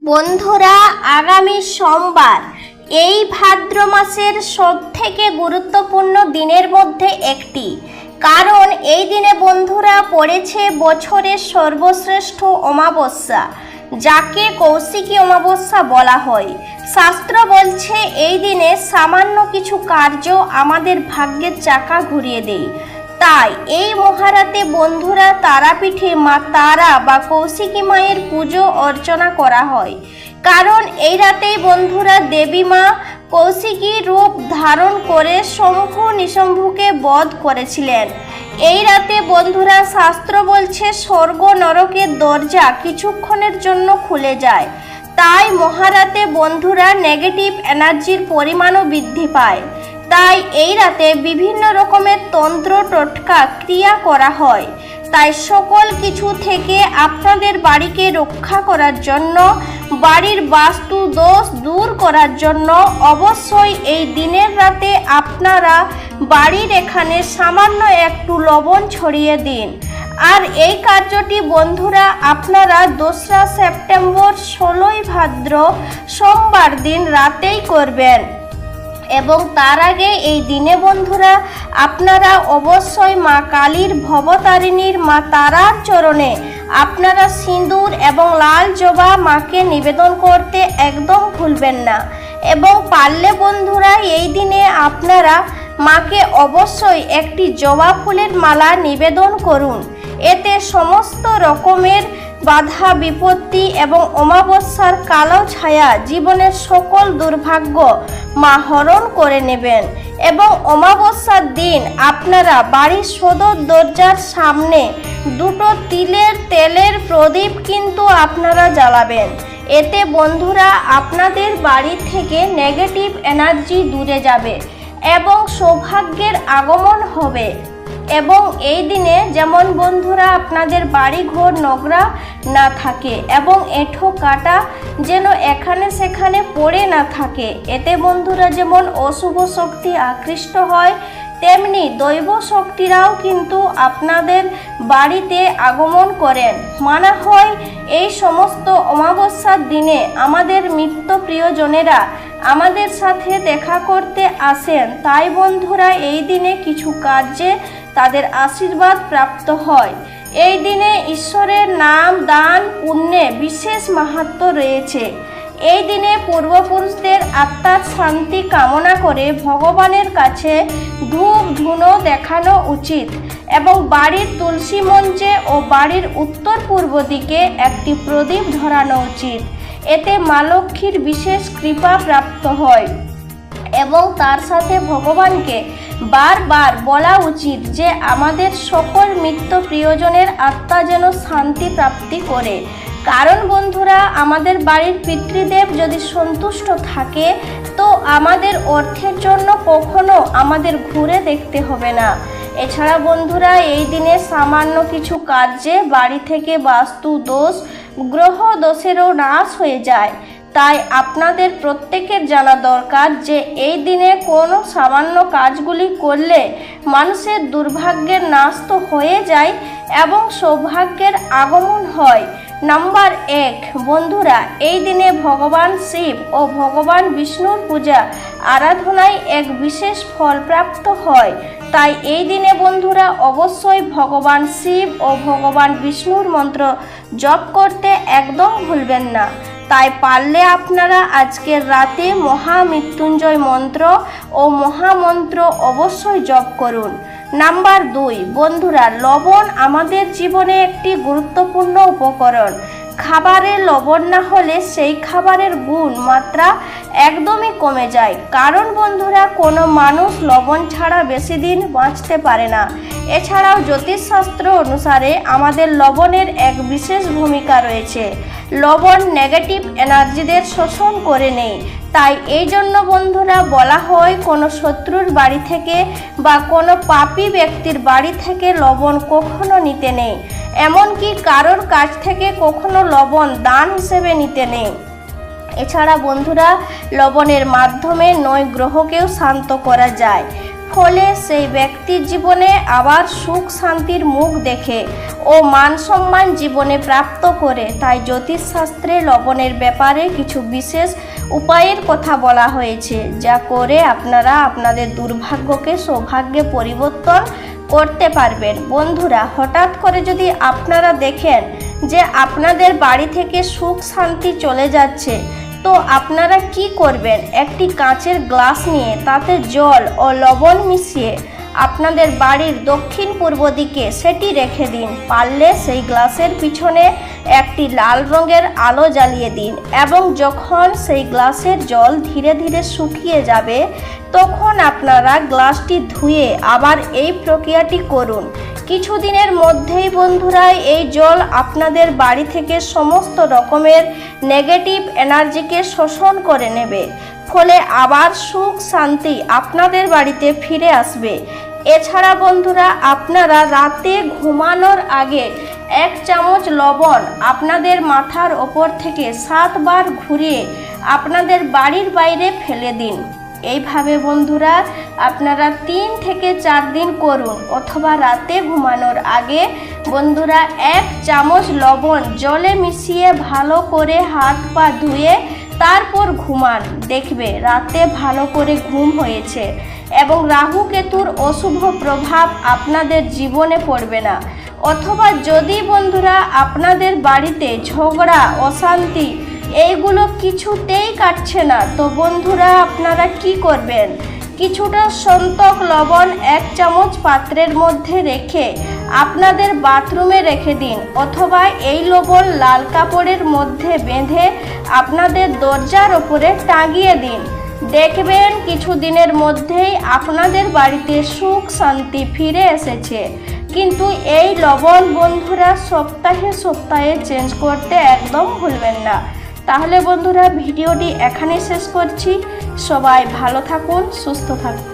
বন্ধুরা, আগামী সোমবার এই ভাদ্র মাসের সবথেকে গুরুত্বপূর্ণ দিনের মধ্যে একটি, কারণ এই দিনে বন্ধুরা পড়েছে বছরের সর্বশ্রেষ্ঠ অমাবস্যা, যাকে কৌশিকী অমাবস্যা বলা হয়। শাস্ত্র বলছে এই দিনে সামান্য কিছু কার্য আমাদের ভাগ্যের চাকা ঘুরিয়ে দেয়। তাই এই মহারাতে বন্ধুরা তারাপীঠে মা তারা বা কৌশিকী মায়ের পুজো অর্চনা করা হয়, কারণ এই রাতেই বন্ধুরা দেবী মা কৌশিকী রূপ ধারণ করে শম্ভু নিশম্ভুকে বধ করেছিলেন। এই রাতে বন্ধুরা শাস্ত্র বলছে স্বর্গ নরকের দরজা কিছুক্ষণের জন্য খুলে যায়। তাই মহারাতে বন্ধুরা নেগেটিভ এনার্জির পরিমাণও বৃদ্ধি পায়। তাই এই রাতে বিভিন্ন রকমের তন্ত্র টোটকা ক্রিয়া করা হয়। তাই সকল কিছু থেকে আপনাদের বাড়িকে রক্ষা করার জন্য, বাড়ির বাস্তু দোষ দূর করার জন্য অবশ্যই এই দিনের রাতে আপনারা বাড়ির এখানে সামান্য একটু লবণ ছড়িয়ে দিন। আর এই কার্যটি বন্ধুরা আপনারা 2রা সেপ্টেম্বর 16ই ভাদ্র সোমবার দিন রাতেই করবেন। এবং তার আগে এই দিনে বন্ধুরা আপনারা অবশ্যই মা কালীর ভবতারিণীর মা তারার চরণে আপনারা সিঁদুর এবং লাল জবা মাকে নিবেদন করতে একদম ভুলবেন না। এবং পারলে বন্ধুরা এই দিনে আপনারা মাকে অবশ্যই একটি জবা ফুলের মালা নিবেদন করুন। এতে সমস্ত রকমের বাধা বিপত্তি এবং অমাবস্যার কালো ছায়া জীবনের সকল দুর্ভাগ্য মা হরণ করে নেবেন। এবং অমাবস্যার দিন আপনারা বাড়ির সদর দরজার সামনে 2টো তিলের তেলের প্রদীপ কিন্তু আপনারা জ্বালাবেন। এতে বন্ধুরা আপনাদের বাড়ি থেকে নেগেটিভ এনার্জি দূরে যাবে এবং সৌভাগ্যের আগমন হবে। এবং এই দিনে যেমন বন্ধুরা আপনাদের বাড়ি ঘর নোংরা না থাকে এবং এঁঠো কাটা যেন এখানে সেখানে পড়ে না থাকে। এতে বন্ধুরা যেমন অশুভ শক্তি আকৃষ্ট হয়, তেমনি দৈব শক্তিরাও কিন্তু আপনাদের বাড়িতে আগমন করেন। মানা হয় এই সমস্ত অমাবস্যার দিনে আমাদের মৃত প্রিয়জনেরা আমাদের সাথে দেখা করতে আসেন। তাই বন্ধুরা এই দিনে কিছু কার্যে তাদের আশীর্বাদ প্রাপ্ত হয়। এই দিনে ঈশ্বরের নাম দান পুণ্যে বিশেষ মাহাত্ম্য রয়েছে। এই দিনে পূর্বপুরুষদের আত্মার শান্তি কামনা করে ভগবানের কাছে ধূপ ধুনো দেখানো উচিত এবং বাড়ির তুলসী মঞ্চে ও বাড়ির উত্তর পূর্ব দিকে একটি প্রদীপ ধরানো উচিত। এতে মা লক্ষ্মীর বিশেষ কৃপা প্রাপ্ত হয়। এবং তার সাথে ভগবানকে বারবার বলা উচিত যে আমাদের সকল মৃত প্রিয়জনের আত্মা যেন শান্তি প্রাপ্তি করে। কারণ বন্ধুরা আমাদের বাড়ির পিতৃদেব যদি সন্তুষ্ট থাকে তো আমাদের অর্থের জন্য কখনো আমাদের ঘুরে দেখতে হবে না। এছাড়া বন্ধুরা এই দিনে সামান্য কিছু কার্যে বাড়ি থেকে বাস্তু দোষ গ্রহ দোষেরও নাশ হয়ে যায়। তাই আপনাদের প্রত্যেকের জানা দরকার যে এই দিনে কোনো সামান্য কাজগুলি করলে মানুষের দুর্ভাগ্যের নাশ তো হয়ে যায় এবং সৌভাগ্যের আগমন হয়। নাম্বার 1 বন্ধুরা এই দিনে ভগবান শিব ও ভগবান বিষ্ণুর পূজা আরাধনায় এক বিশেষ ফল প্রাপ্ত হয়। তাই এই দিনে বন্ধুরা অবশ্যই ভগবান শিব ও ভগবান বিষ্ণুর মন্ত্র জপ করতে একদম ভুলবেন না। তাই পারলে আপনারা আজকের রাতে মহামৃত্যুঞ্জয় মন্ত্র ও মহামন্ত্র অবশ্যই জপ করুন। নাম্বার 2 বন্ধুরা লবণ আমাদের জীবনে একটি গুরুত্বপূর্ণ উপকরণ। খাবারে লবণ না হলে সেই খাবারের গুণ মাত্রা একদমই কমে যায়। কারণ বন্ধুরা কোনো মানুষ লবণ ছাড়া বেশি দিন বাঁচতে পারে না। এছাড়াও জ্যোতিষশাস্ত্র অনুসারে আমাদের লবণের এক বিশেষ ভূমিকা রয়েছে। লবণ নেগেটিভ এনার্জিদের শোষণ করে নেয়। তাই এই জন্য বন্ধুরা বলা হয় কোনো শত্রুর বাড়ি থেকে বা কোনো পাপী ব্যক্তির বাড়ি থেকে লবণ কখনো নিতে নেই। এমনকি কারোর কাছ থেকে কখনো লবণ দান হিসেবে নিতে নেই। এছাড়া বন্ধুরা লবণের মাধ্যমে 9 গ্রহকেও শান্ত করা যায়। ফলে সেই ব্যক্তির জীবনে আবার সুখ শান্তির মুখ দেখে ও মান সম্মান জীবনে প্রাপ্ত করে। তাই জ্যোতিষশাস্ত্রে লবণের ব্যাপারে কিছু বিশেষ উপায়ের কথা বলা হয়েছে, যা করে আপনারা আপনাদের দুর্ভাগ্যকে সৌভাগ্যে পরিবর্তন করতে পারবেন। বন্ধুরা, হঠাৎ করে যদি আপনারা দেখেন যে আপনাদের বাড়ি থেকে সুখ শান্তি চলে যাচ্ছে, তো আপনারা কি করবেন? একটি কাঁচের গ্লাস নিয়ে তাতে জল ও লবণ মিশিয়ে আপনাদের বাড়ির দক্ষিণ পূর্ব দিকে সেটি রেখে দিন। পারলে সেই গ্লাসের পিছনে একটি লাল রঙের আলো জ্বালিয়ে দিন এবং যখন সেই গ্লাসের জল ধীরে ধীরে শুকিয়ে যাবে, তখন আপনারা গ্লাসটি ধুয়ে আবার এই প্রক্রিয়াটি করুন। কিছুদিনের মধ্যেই বন্ধুরা এই জল আপনাদের বাড়ি থেকে সমস্ত রকমের নেগেটিভ এনার্জিকে শোষণ করে নেবে, ফলে আবার সুখ শান্তি আপনাদের বাড়িতে ফিরে আসবে। এছাড়া বন্ধুরা, আপনারা রাতে ঘুমানোর আগে 1 চামচ লবণ আপনাদের মাথার ওপর থেকে 7 বার ঘুরিয়ে আপনাদের বাড়ির বাইরে ফেলে দিন। এইভাবে বন্ধুরা আপনারা 3 থেকে 4 দিন করুন, অথবা রাতে ঘুমানোর আগে বন্ধুরা 1 চামচ লবণ জলে মিশিয়ে ভালো করে হাত পা ধুয়ে তারপর ঘুমান। দেখবে রাতে ভালো করে ঘুম হয়েছে এবং রাহু কেতুর অশুভ প্রভাব আপনাদের জীবনে পড়বে না। অথবা যদি বন্ধুরা আপনাদের বাড়িতে ঝগড়া অশান্তি এইগুলো কিছুতেই কাটছে না, তো বন্ধুরা আপনারা কি করবেন? কিছুটা সন্তক লবণ 1 চামচ পাত্রের মধ্যে রেখে আপনাদের বাথরুমে রেখে দিন, অথবা এই লবণ লাল কাপড়ের মধ্যে বেঁধে আপনাদের দরজার ওপরে টাঙিয়ে দিন। দেখবেন কিছুদিনের মধ্যেই আপনাদের বাড়িতে সুখ শান্তি ফিরে এসেছে। কিন্তু এই লবণ বন্ধুরা সপ্তাহে সপ্তাহে চেঞ্জ করতে একদম ভুলবেন না। তাহলে বন্ধুরা ভিডিওটি এখানেই শেষ করছি। সবাই ভালো থাকুন, সুস্থ থাকুন।